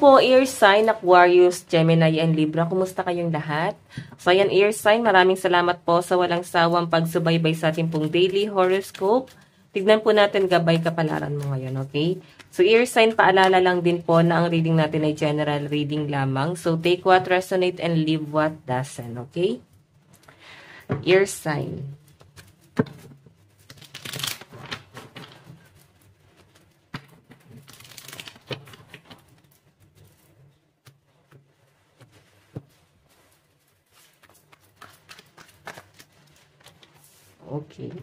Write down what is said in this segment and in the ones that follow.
po, air sign, Aquarius, Gemini, and Libra. Kumusta kayong lahat? So, ayan, air sign, maraming salamat po sa walang sawang pagsubaybay sa ating pong daily horoscope. Tignan po natin gabay kapalaran mo ngayon, okay? So, air sign, paalala lang din po na ang reading natin ay general reading lamang. So, take what resonate and leave what doesn't, okay? Air sign. Okay.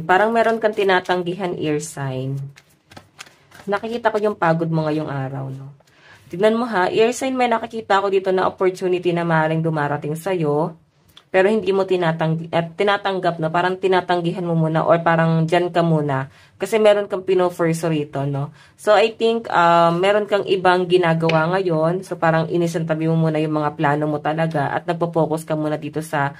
Parang meron kang tinatanggihan air sign. Nakikita ko yung pagod mo ngayong araw, no? Tignan mo ha, air sign, may nakikita ko dito na opportunity na maaaring dumarating sa'yo, pero hindi mo tinatanggap, no? Parang tinatanggihan mo muna or parang dyan ka muna. Kasi meron kang pinofurso rito, no? So, I think, meron kang ibang ginagawa ngayon. So, parang inisantabi mo muna yung mga plano mo talaga at nagpo-focus ka muna dito sa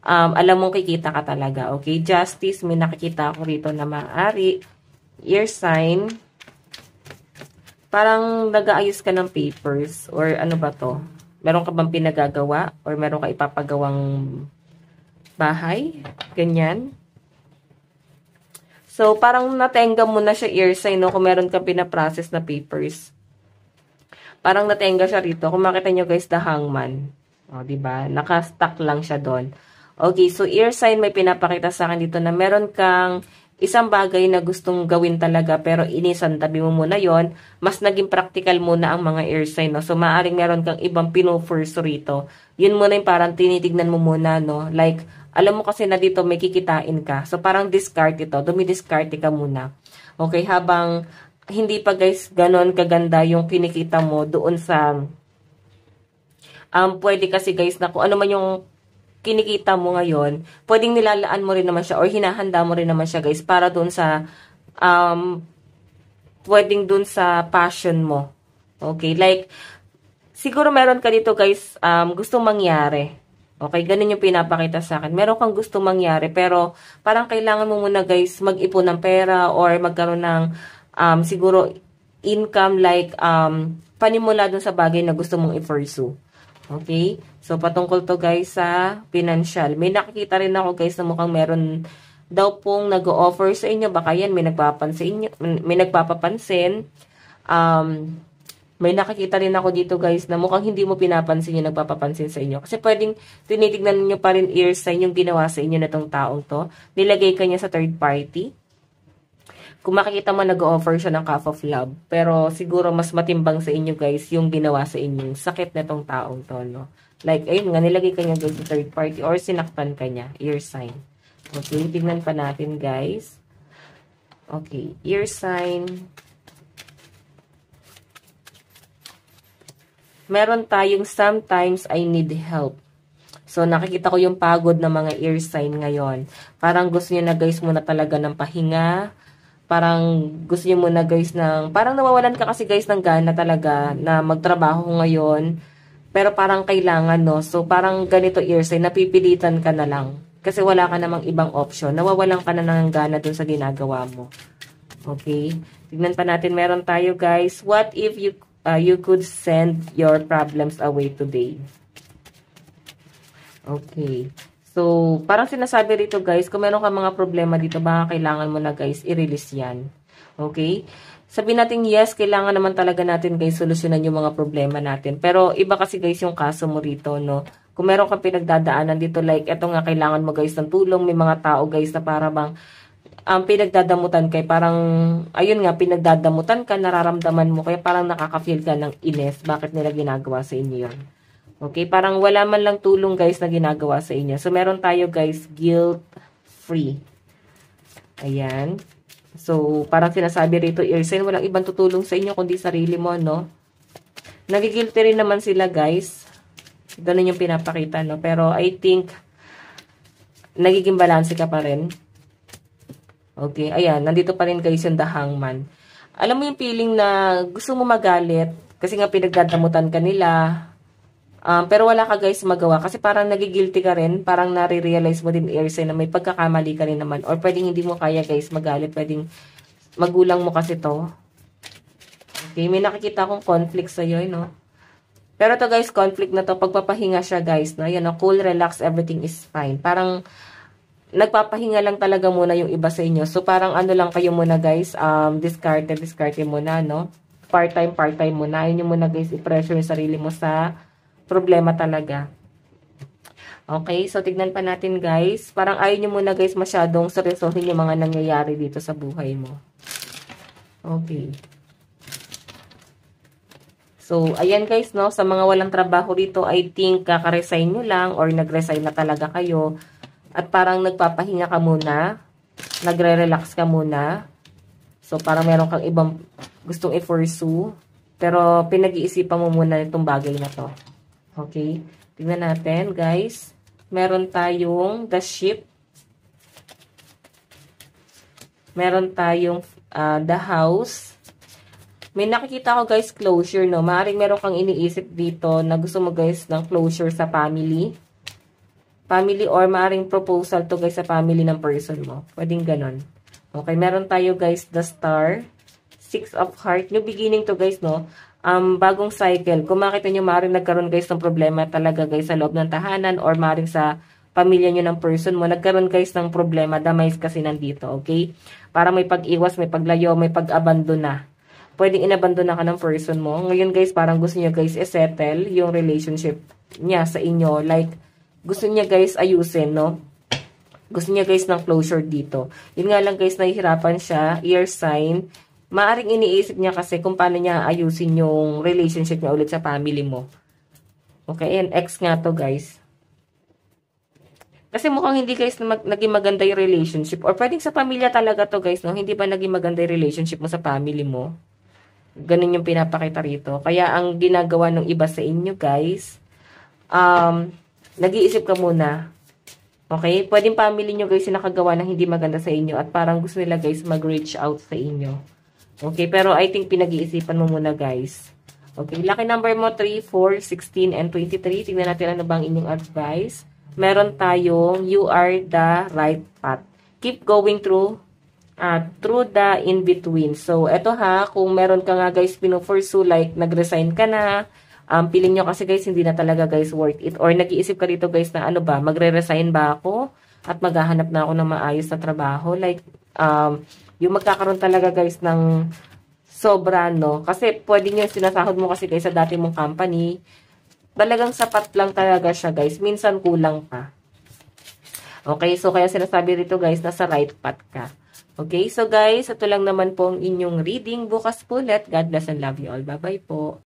alam mong kikita ka talaga, okay? Justice, may nakikita ako rito na maaari. Air sign, parang nag-aayos ka ng papers or ano ba to? Meron ka bang pinagagawa or meron ka ipapagawang bahay? Ganyan. So, parang natenga mo na siya air sign, no? Kung meron ka pinaprocess na papers. Parang natenga siya rito. Kung makita nyo guys, the hangman. O, diba? Nakastack lang siya doon. Okay, so air sign, may pinapakita sa akin dito na meron kang isang bagay na gustong gawin talaga pero inisantabi mo muna yon. Mas naging practical muna ang mga air sign, no? So, maaaring meron kang ibang pinofurso rito. Yun muna yung parang tinitignan mo muna, no? Like, alam mo kasi na dito may kikitain ka. So, parang discard ito. Dumidiscard ka muna. Okay, habang hindi pa guys ganon kaganda yung kinikita mo doon sa pwede kasi guys na kung ano man yung kinikita mo ngayon, pwedeng nilalaan mo rin naman siya or hinahanda mo rin naman siya guys para doon sa pwedeng doon sa passion mo. Okay, like siguro meron ka dito guys gustong mangyari. Okay, ganun yung pinapakita sa akin. Meron kang gustong mangyari pero parang kailangan mo muna guys mag-ipon ng pera or magkaroon ng siguro income like panimula doon sa bagay na gusto mong i-pursue. Okay? So, patungkol to guys sa financial. May nakikita rin ako guys na mukhang meron daw pong nag-o-offer sa inyo. Baka yan, may nagpapapansin. May nakikita rin ako dito guys na mukhang hindi mo pinapansin yung nagpapapansin sa inyo. Kasi pwedeng tinitignan niyo pa rin air sign yung ginawa sa inyo na tong taong to. Nilagay ka niya sa third party. Kung makikita mo, nag-offer siya ng cup of love. Pero siguro mas matimbang sa inyo guys yung ginawa sa inyo. Sakit na tong taong to, no? Like, ayun nga, nilagay ka niya guys sa third party or sinaktan ka niya. Air sign. Okay, tignan pa natin guys. Okay, air sign. Meron tayong sometimes I need help. So, nakikita ko yung pagod ng mga air sign ngayon. Parang gusto niyo na guys muna talaga ng pahinga. Parang gusto niyo muna guys ng, parang nawawalan ka kasi guys ng gana talaga na magtrabaho ngayon. Pero parang kailangan, no? So, parang ganito air sign, napipilitan ka na lang. Kasi wala ka namang ibang option. Nawawalan ka na ng gana dun sa ginagawa mo. Okay? Tignan pa natin, meron tayo guys. What if you could send your problems away today? Okay. So, parang sinasabi rito guys, kung meron ka mga problema dito, baka kailangan mo na guys, i-release yan. Okay? Sabihin natin, yes, kailangan naman talaga natin guys, solusyonan yung mga problema natin. Pero, iba kasi guys yung kaso mo rito, no? Kung meron kang pinagdadaanan dito, like, eto nga, kailangan mo guys ng tulong. May mga tao guys na para bang, pinagdadamutan kay parang, ayun nga, pinagdadamutan ka, nararamdaman mo, kaya parang nakaka-feel ka ng ines. Bakit nila ginagawa sa inyo yun? Okay, parang wala man lang tulong guys na ginagawa sa inyo. So, meron tayo guys, guilt-free. Ayan. So, parang sinasabi rito, air sign, walang ibang tutulong sa inyo kundi sarili mo, no? Nagigilty rin naman sila, guys. Ganun yung pinapakita, no? Pero, I think, nagiging balanse ka pa rin. Okay, ayan. Nandito pa rin, guys, yung the hangman. Alam mo yung feeling na gusto mo magalit kasi nga pinagdadamutan ka nila. Pero wala ka guys magawa kasi parang nagigilty ka rin, parang nare-realize mo din air sign na may pagkakamali ka rin naman or pwedeng hindi mo kaya guys magalit, pwedeng magulang mo kasi to. Okay, may nakikita akong conflict sa'yo, no? Pero to guys, conflict na to, pagpapahinga siya guys, no? Yan, no? Cool, relax, everything is fine. Parang, nagpapahinga lang talaga muna yung iba sa inyo. So, parang ano lang kayo muna guys, discard muna, no? Part-time muna. Ayun yung muna guys, i-pressure yung sarili mo sa problema talaga. Okay, so tignan pa natin guys. Parang ayaw nyo muna guys masyadong seryosohin yung mga nangyayari dito sa buhay mo. Okay. So, ayan guys, no, sa mga walang trabaho dito, I think kaka-resign nyo lang or nag-resign na talaga kayo at parang nagpapahinga ka muna, nagre-relax ka muna. So, parang meron kang ibang gustong i-pursue, pero pinag-iisipan mo muna itong bagay na to. Okay? Tingnan natin, guys. Meron tayong the ship. Meron tayong the house. May nakikita ko guys closure, no? Maaring meron kang iniisip dito na gusto mo guys ng closure sa family. Family or maaring proposal to guys sa family ng person mo. Pwedeng ganon. Okay, meron tayo guys the star. Six of heart. New beginning to guys, no? Bagong cycle. Kung makita nyo, maaring nagkaroon guys ng problema talaga guys sa loob ng tahanan or maaring sa pamilya nyo ng person mo. Nagkaroon guys ng problema. Damay kasi nandito, okay? Para may pag-iwas, may paglayo, may pag-abandona. Pwedeng inabandona ka ng person mo. Ngayon guys, parang gusto niya guys i-settle yung relationship niya sa inyo. Like, gusto niya guys ayusin, no? Gusto niya guys ng closure dito. Yun nga lang guys, nahihirapan siya. Ear sign. Maaring iniisip niya kasi kung paano niya ayusin yung relationship niya ulit sa family mo. Okay, and ex nga to guys. Kasi mukhang hindi guys naging maganda yung relationship. Or pwedeng sa pamilya talaga to guys, no? Hindi ba naging maganda yung relationship mo sa family mo? Ganun yung pinapakita rito. Kaya ang ginagawa ng iba sa inyo guys, nag-iisip ka muna. Okay? Pwedeng family nyo guys yung nakagawa ng hindi maganda sa inyo at parang gusto nila guys mag-reach out sa inyo. Okay? Pero I think pinag-iisipan mo muna guys. Okay? Lucky number mo 3, 4, 16, and 23. Tingnan natin ano bang inyong advice. Meron tayong you are the right path. Keep going through the in-between. So, eto ha, kung meron ka nga guys pinupursue, like nag-resign ka na, feeling nyo kasi guys, hindi na talaga guys worth it. Or nag-iisip ka dito guys na ano ba, magre-resign ba ako? At maghahanap na ako ng maayos na trabaho? Like, yung magkakaroon talaga guys ng sobra, no? Kasi pwede nyo sinasahod mo kasi guys sa dati mong company. Talagang sapat lang talaga siya guys. Minsan kulang pa. Okay, so kaya sinasabi rito guys, nasa right path ka. Okay, so guys, ito lang naman po ang inyong reading. Bukas po ulit. God bless and love you all. Bye-bye po.